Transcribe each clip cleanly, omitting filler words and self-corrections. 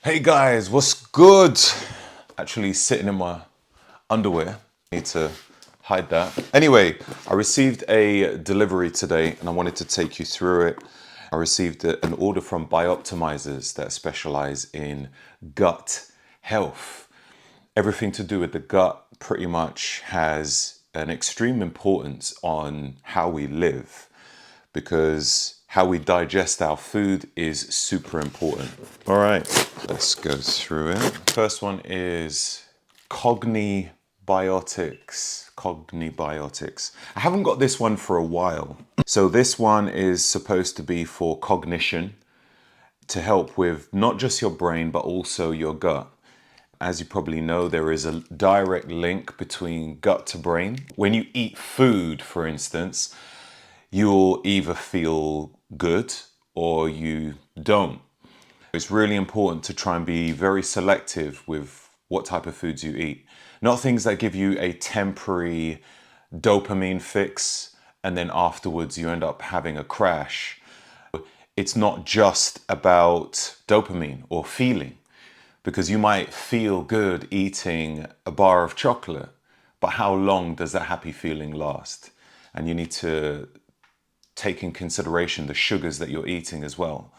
Hey guys, what's good? Actually sitting in my underwear. Need to hide that. Anyway, I received a delivery today and I wanted to take you through it. I received an order from BiOptimizers that specialize in gut health. Everything to do with the gut pretty much has an extreme importance on how we live, because how we digest our food is super important. All right, let's go through it. First one is Cognibiotics. Cognibiotics. I haven't got this one for a while. So this one is supposed to be for cognition, to help with not just your brain, but also your gut. As you probably know, there is a direct link between gut to brain. When you eat food, for instance, you'll either feel good or you don't. It's really important to try and be very selective with what type of foods you eat. Not things that give you a temporary dopamine fix and then afterwards you end up having a crash. It's not just about dopamine or feeling, because you might feel good eating a bar of chocolate, but how long does that happy feeling last? And you need to take in consideration the sugars that you're eating as well.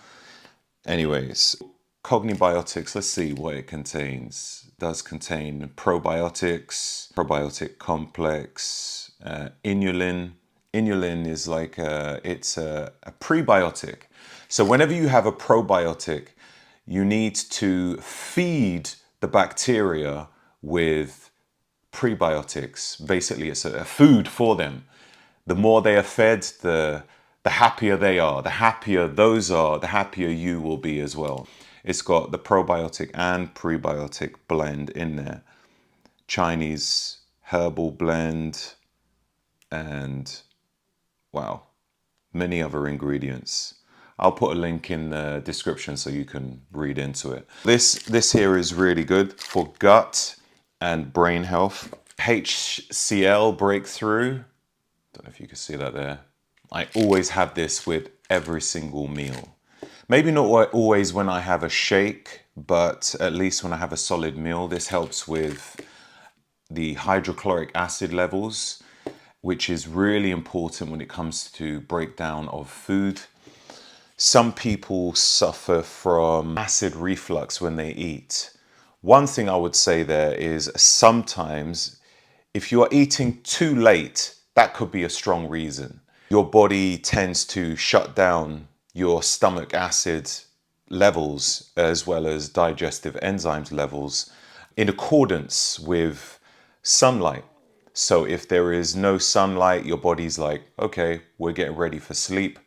Anyways, Cognibiotics, let's see what it contains. It does contain probiotics, probiotic complex, inulin. Inulin is like it's a prebiotic. So whenever you have a probiotic, you need to feed the bacteria with prebiotics. Basically, it's a food for them. The more they are fed, the happier they are. The happier those are, the happier you will be as well. It's got the probiotic and prebiotic blend in there. Chinese herbal blend and, wow, many other ingredients. I'll put a link in the description so you can read into it. This here is really good for gut and brain health. HCl breakthrough. Don't know if you can see that there. I always have this with every single meal. Maybe not always when I have a shake, but at least when I have a solid meal. This helps with the hydrochloric acid levels, which is really important when it comes to breakdown of food. Some people suffer from acid reflux when they eat. One thing I would say there is sometimes if you are eating too late, that could be a strong reason. Your body tends to shut down your stomach acid levels as well as digestive enzymes levels in accordance with sunlight. So if there is no sunlight, your body's like, okay, we're getting ready for sleep,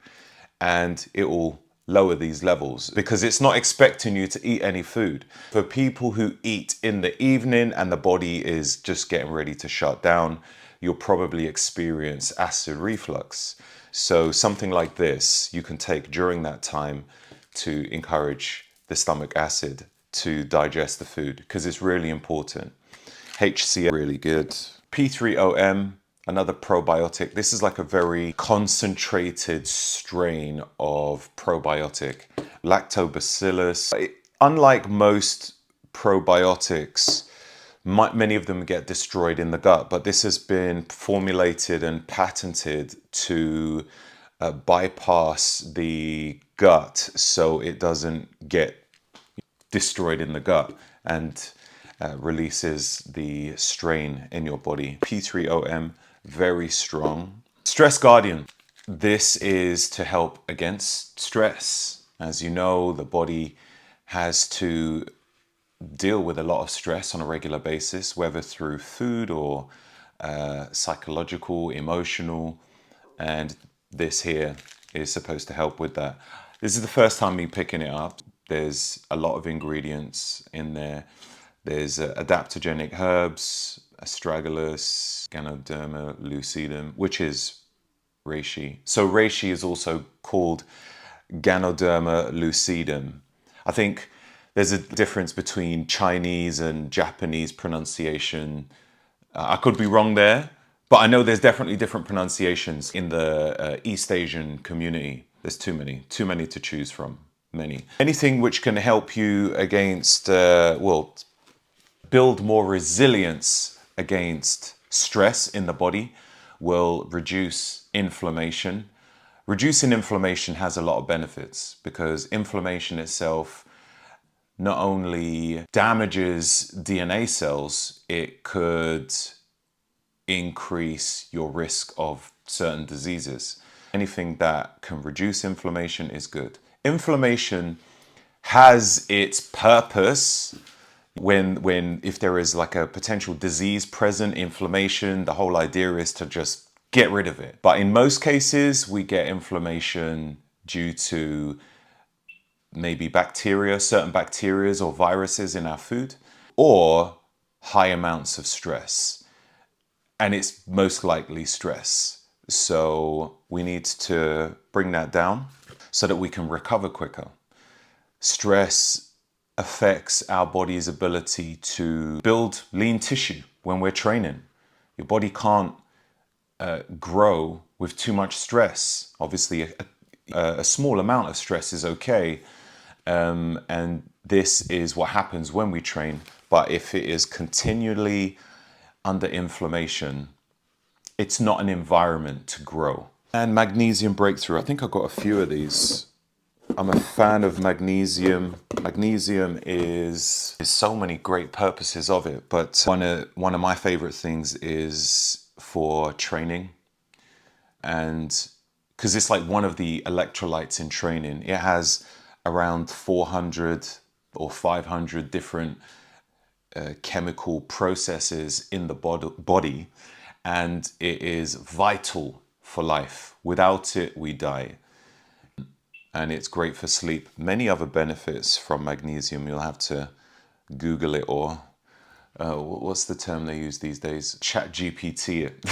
and it will lower these levels because it's not expecting you to eat any food. For people who eat in the evening and the body is just getting ready to shut down, you'll probably experience acid reflux. So something like this you can take during that time to encourage the stomach acid to digest the food, because it's really important. HCl, really good. P3OM, another probiotic. This is like a very concentrated strain of probiotic. Lactobacillus. Unlike most probiotics, many of them get destroyed in the gut, but this has been formulated and patented to bypass the gut so it doesn't get destroyed in the gut and releases the strain in your body. P3OM, very strong. Stress Guardian. This is to help against stress. As you know, the body has to deal with a lot of stress on a regular basis, whether through food or psychological, emotional, and this here is supposed to help with that. This is the first time me picking it up. There's a lot of ingredients in there. There's adaptogenic herbs, astragalus, Ganoderma lucidum, which is reishi. So reishi is also called Ganoderma lucidum. I think there's a difference between Chinese and Japanese pronunciation. I could be wrong there, but I know there's definitely different pronunciations in the East Asian community. There's too many to choose from. many. Anything which can help you against, well, build more resilience against stress in the body will reduce inflammation. Reducing inflammation has a lot of benefits because inflammation itself not only damages DNA cells, it could increase your risk of certain diseases. Anything that can reduce inflammation is good. Inflammation has its purpose when if there is like a potential disease present, inflammation, the whole idea is to just get rid of it. But in most cases, we get inflammation due to maybe bacteria, certain bacteria or viruses in our food, or high amounts of stress. And it's most likely stress. So we need to bring that down so that we can recover quicker. Stress affects our body's ability to build lean tissue when we're training. Your body can't grow with too much stress. Obviously, a small amount of stress is okay. And this is what happens when we train. But if it is continually under inflammation, it's not an environment to grow. And magnesium breakthrough. I think I've got a few of these. I'm a fan of magnesium. Magnesium is so many great purposes of it, but one of my favorite things is for training, and because it's like one of the electrolytes in training. It has around 400 or 500 different chemical processes in the body, and it is vital for life. Without it, we die. And it's great for sleep. Many other benefits from magnesium. You'll have to Google it, or what's the term they use these days? Chat GPT it.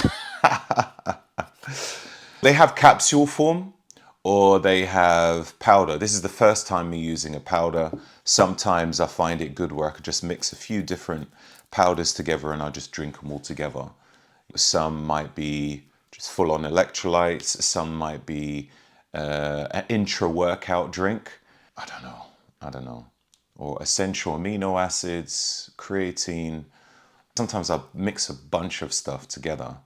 They have capsule form or they have powder. This is the first time me using a powder. Sometimes I find it good where I could just mix a few different powders together and I just drink them all together. Some might be just full on electrolytes. Some might be an intra-workout drink. I don't know. Or essential amino acids, creatine. Sometimes I mix a bunch of stuff together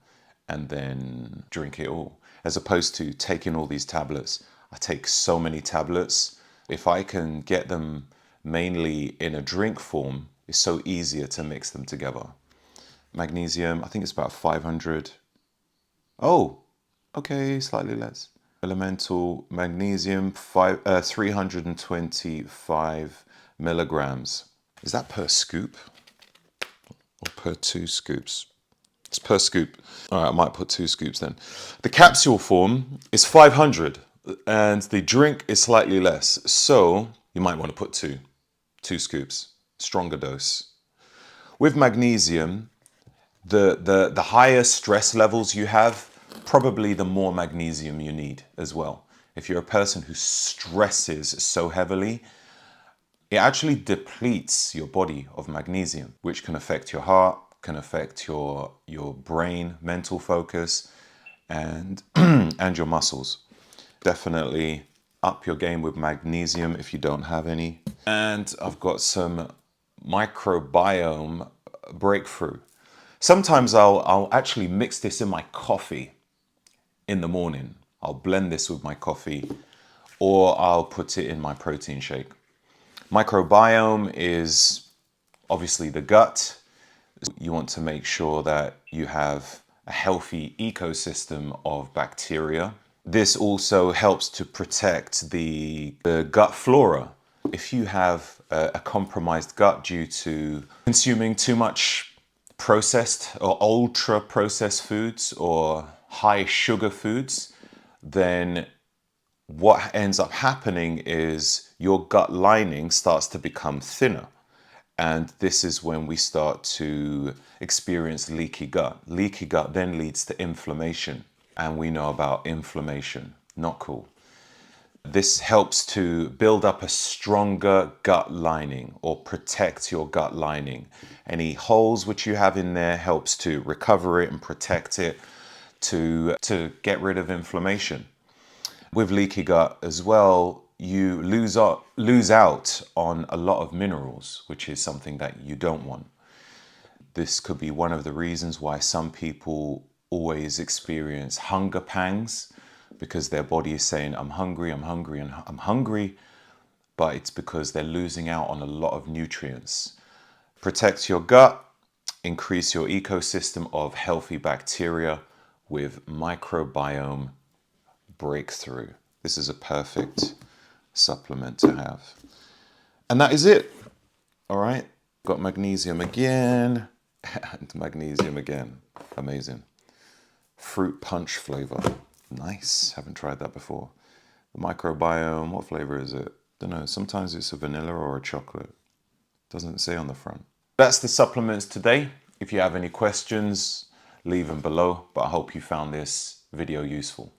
and then drink it all. As opposed to taking all these tablets. I take so many tablets. If I can get them mainly in a drink form, it's so easier to mix them together. Magnesium, I think it's about 500. Oh, okay, slightly less. Elemental magnesium, 325 milligrams. Is that per scoop or per 2 scoops? It's per scoop. All right, I might put 2 scoops then. The capsule form is 500 and the drink is slightly less. So you might want to put 2 scoops, stronger dose. With magnesium, the higher stress levels you have, probably the more magnesium you need as well. If you're a person who stresses so heavily, it actually depletes your body of magnesium, which can affect your heart, can affect your brain, mental focus, and and your muscles. Definitely up your game with magnesium if you don't have any. And I've got some microbiome breakthrough. Sometimes I'll actually mix this in my coffee in the morning. I'll blend this with my coffee, or I'll put it in my protein shake. Microbiome is obviously the gut. You want to make sure that you have a healthy ecosystem of bacteria. This also helps to protect the gut flora. If you have a compromised gut due to consuming too much processed or ultra processed foods or high sugar foods, then what ends up happening is your gut lining starts to become thinner. And this is when we start to experience leaky gut. Leaky gut then leads to inflammation. And we know about inflammation. Not cool. This helps to build up a stronger gut lining or protect your gut lining. Any holes which you have in there helps to recover it and protect it to get rid of inflammation. With leaky gut as well, you lose out on a lot of minerals, which is something that you don't want. This could be one of the reasons why some people always experience hunger pangs, because their body is saying, I'm hungry, I'm hungry, and I'm hungry, but it's because they're losing out on a lot of nutrients. Protect your gut, increase your ecosystem of healthy bacteria with microbiome breakthrough. This is a perfect supplement to have. And that is it. All right. Got magnesium again and magnesium again. Amazing. Fruit punch flavor. Nice. Haven't tried that before. The microbiome, what flavor is it? Don't know. Sometimes it's a vanilla or a chocolate. Doesn't say on the front. That's the supplements today. If you have any questions, leave them below. But I hope you found this video useful.